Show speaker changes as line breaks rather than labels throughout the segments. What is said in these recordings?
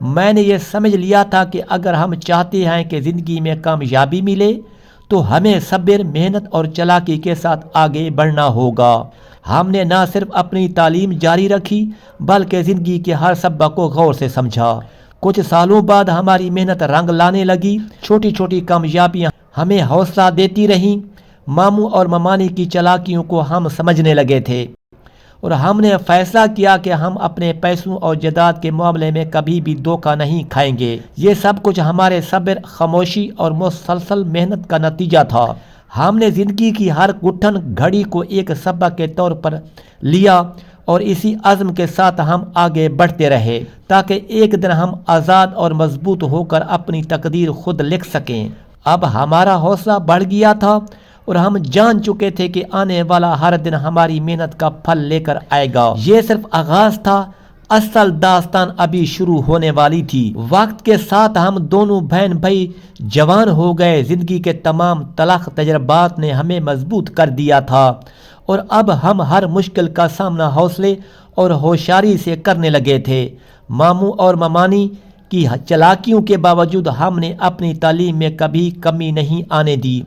میں نے یہ سمجھ لیا تھا کہ اگر ہم چاہتے ہیں کہ زندگی میں کامیابی ملے تو ہمیں صبر، محنت اور چالاکی کے ساتھ آگے بڑھنا ہوگا۔ ہم نے نہ صرف اپنی تعلیم جاری رکھی بلکہ زندگی کے ہر سبق کو غور سے سمجھا۔ کچھ سالوں بعد ہماری محنت رنگ لانے لگی، چھوٹی چھوٹی کامیابیاں ہمیں حوصلہ دیتی رہیں۔ ماموں اور ممانی کی چالاکیوں کو ہم سمجھنے لگے تھے اور ہم نے فیصلہ کیا کہ ہم اپنے پیسوں اور جائیداد کے معاملے میں کبھی بھی دھوکہ نہیں کھائیں گے۔ یہ سب کچھ ہمارے صبر، خاموشی اور مسلسل محنت کا نتیجہ تھا۔ ہم نے زندگی کی ہر گھٹن گھڑی کو ایک سبق کے طور پر لیا اور اسی عزم کے ساتھ ہم آگے بڑھتے رہے تاکہ ایک دن ہم آزاد اور مضبوط ہو کر اپنی تقدیر خود لکھ سکیں۔ اب ہمارا حوصلہ بڑھ گیا تھا اور ہم جان چکے تھے کہ آنے والا ہر دن ہماری محنت کا پھل لے کر آئے گا۔ یہ صرف آغاز تھا، اصل داستان ابھی شروع ہونے والی تھی۔ وقت کے ساتھ ہم دونوں بہن بھائی جوان ہو گئے۔ زندگی کے تمام تلخ تجربات نے ہمیں مضبوط کر دیا تھا اور اب ہم ہر مشکل کا سامنا حوصلے اور ہوشیاری سے کرنے لگے تھے۔ ماموں اور ممانی کی چالاکیوں کے باوجود ہم نے اپنی تعلیم میں کبھی کمی نہیں آنے دی۔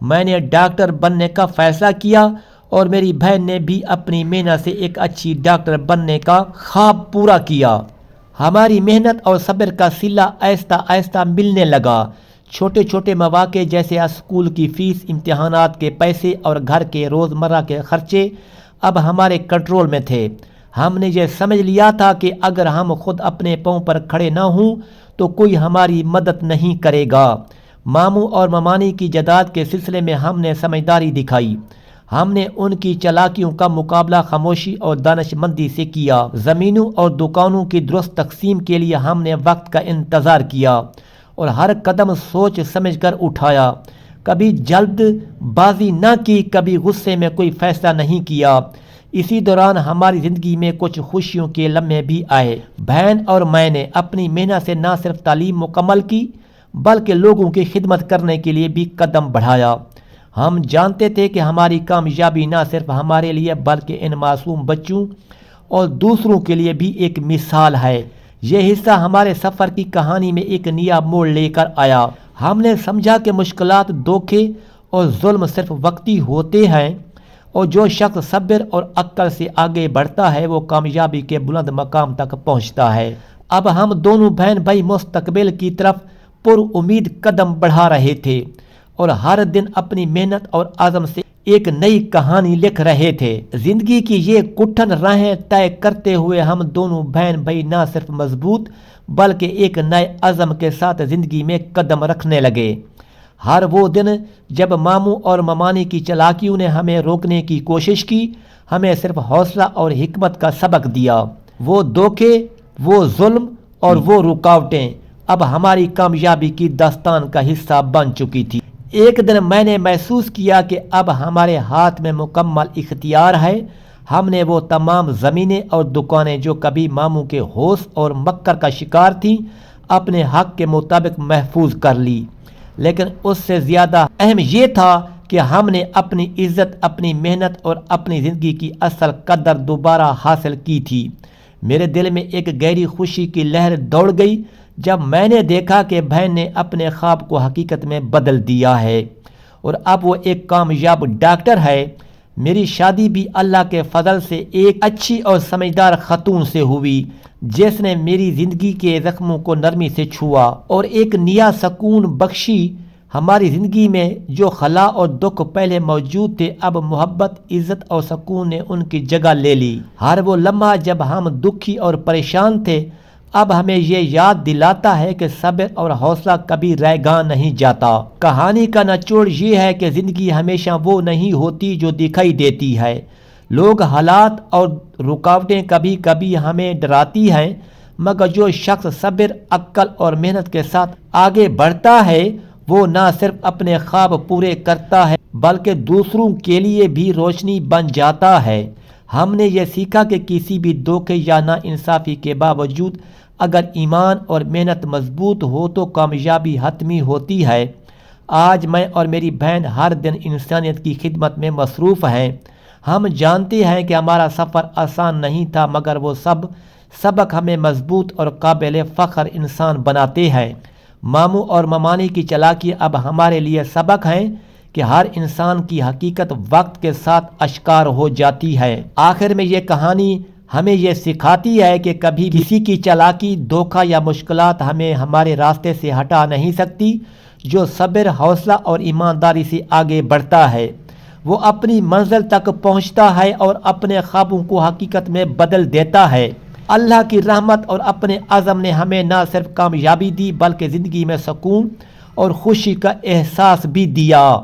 میں نے ڈاکٹر بننے کا فیصلہ کیا اور میری بہن نے بھی اپنی محنت سے ایک اچھی ڈاکٹر بننے کا خواب پورا کیا۔ ہماری محنت اور صبر کا صلہ آہستہ آہستہ ملنے لگا۔ چھوٹے چھوٹے مواقع جیسے اسکول کی فیس، امتحانات کے پیسے اور گھر کے روزمرہ کے خرچے اب ہمارے کنٹرول میں تھے۔ ہم نے یہ سمجھ لیا تھا کہ اگر ہم خود اپنے پاؤں پر کھڑے نہ ہوں تو کوئی ہماری مدد نہیں کرے گا۔ ماموں اور ممانی کی جائیداد کے سلسلے میں ہم نے سمجھداری دکھائی۔ ہم نے ان کی چالاکیوں کا مقابلہ خاموشی اور دانش مندی سے کیا۔ زمینوں اور دکانوں کی درست تقسیم کے لیے ہم نے وقت کا انتظار کیا اور ہر قدم سوچ سمجھ کر اٹھایا۔ کبھی جلد بازی نہ کی، کبھی غصے میں کوئی فیصلہ نہیں کیا۔ اسی دوران ہماری زندگی میں کچھ خوشیوں کے لمحے بھی آئے۔ بہن اور میں نے اپنی محنت سے نہ صرف تعلیم مکمل کی بلکہ لوگوں کی خدمت کرنے کے لیے بھی قدم بڑھایا۔ ہم جانتے تھے کہ ہماری کامیابی نہ صرف ہمارے لیے بلکہ ان معصوم بچوں اور دوسروں کے لیے بھی ایک مثال ہے۔ یہ حصہ ہمارے سفر کی کہانی میں ایک نیا موڑ لے کر آیا۔ ہم نے سمجھا کہ مشکلات، دھوکے اور ظلم صرف وقتی ہوتے ہیں اور جو شخص صبر اور عقل سے آگے بڑھتا ہے وہ کامیابی کے بلند مقام تک پہنچتا ہے۔ اب ہم دونوں بہن بھائی مستقبل کی طرف پر امید قدم بڑھا رہے تھے اور ہر دن اپنی محنت اور عزم سے ایک نئی کہانی لکھ رہے تھے۔ زندگی کی یہ کٹھن راہیں طے کرتے ہوئے ہم دونوں بہن بھائی نہ صرف مضبوط بلکہ ایک نئے عزم کے ساتھ زندگی میں قدم رکھنے لگے۔ ہر وہ دن جب ماموں اور ممانی کی چالاکیوں نے ہمیں روکنے کی کوشش کی، ہمیں صرف حوصلہ اور حکمت کا سبق دیا۔ وہ دھوکے، وہ ظلم اور وہ رکاوٹیں اب ہماری کامیابی کی داستان کا حصہ بن چکی تھی۔ ایک دن میں نے محسوس کیا کہ اب ہمارے ہاتھ میں مکمل اختیار ہے۔ ہم نے وہ تمام زمینیں اور دکانیں جو کبھی ماموں کے ہوش اور مکر کا شکار تھیں اپنے حق کے مطابق محفوظ کر لی، لیکن اس سے زیادہ اہم یہ تھا کہ ہم نے اپنی عزت، اپنی محنت اور اپنی زندگی کی اصل قدر دوبارہ حاصل کی تھی۔ میرے دل میں ایک گہری خوشی کی لہر دوڑ گئی جب میں نے دیکھا کہ بہن نے اپنے خواب کو حقیقت میں بدل دیا ہے اور اب وہ ایک کامیاب ڈاکٹر ہے۔ میری شادی بھی اللہ کے فضل سے ایک اچھی اور سمجھدار خاتون سے ہوئی جس نے میری زندگی کے زخموں کو نرمی سے چھوا اور ایک نیا سکون بخشی۔ ہماری زندگی میں جو خلا اور دکھ پہلے موجود تھے اب محبت، عزت اور سکون نے ان کی جگہ لے لی۔ ہر وہ لمحہ جب ہم دکھی اور پریشان تھے اب ہمیں یہ یاد دلاتا ہے کہ صبر اور حوصلہ کبھی رائیگاں نہیں جاتا۔ کہانی کا نچوڑ یہ ہے کہ زندگی ہمیشہ وہ نہیں ہوتی جو دکھائی دیتی ہے۔ لوگ، حالات اور رکاوٹیں کبھی کبھی ہمیں ڈراتی ہیں، مگر جو شخص صبر، عقل اور محنت کے ساتھ آگے بڑھتا ہے وہ نہ صرف اپنے خواب پورے کرتا ہے بلکہ دوسروں کے لیے بھی روشنی بن جاتا ہے۔ ہم نے یہ سیکھا کہ کسی بھی دھوکے یا ناانصافی کے باوجود اگر ایمان اور محنت مضبوط ہو تو کامیابی حتمی ہوتی ہے۔ آج میں اور میری بہن ہر دن انسانیت کی خدمت میں مصروف ہیں۔ ہم جانتے ہیں کہ ہمارا سفر آسان نہیں تھا مگر وہ سب سبق ہمیں مضبوط اور قابل فخر انسان بناتے ہیں۔ ماموں اور ممانی کی چالاکی اب ہمارے لیے سبق ہیں کہ ہر انسان کی حقیقت وقت کے ساتھ اشکار ہو جاتی ہے۔ آخر میں یہ کہانی ہمیں یہ سکھاتی ہے کہ کبھی کسی کی چالاکی، دھوکہ یا مشکلات ہمیں ہمارے راستے سے ہٹا نہیں سکتی۔ جو صبر، حوصلہ اور ایمانداری سے آگے بڑھتا ہے وہ اپنی منزل تک پہنچتا ہے اور اپنے خوابوں کو حقیقت میں بدل دیتا ہے۔ اللہ کی رحمت اور اپنے عزم نے ہمیں نہ صرف کامیابی دی بلکہ زندگی میں سکون اور خوشی کا احساس بھی دیا۔